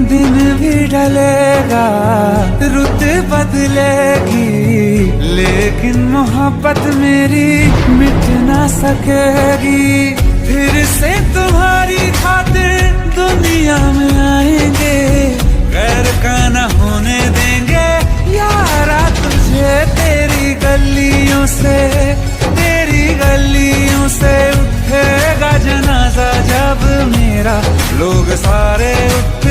दिन भी ढलेगा, रुत बदलेगी, लेकिन मोहब्बत मेरी मिट ना सकेगी। फिर से तुम्हारी खातिर दुनिया में आएंगे, गैर का न होने देंगे यारा तुझे। तेरी गलियों से उठेगा जनाजा जब मेरा, लोग सारे उठ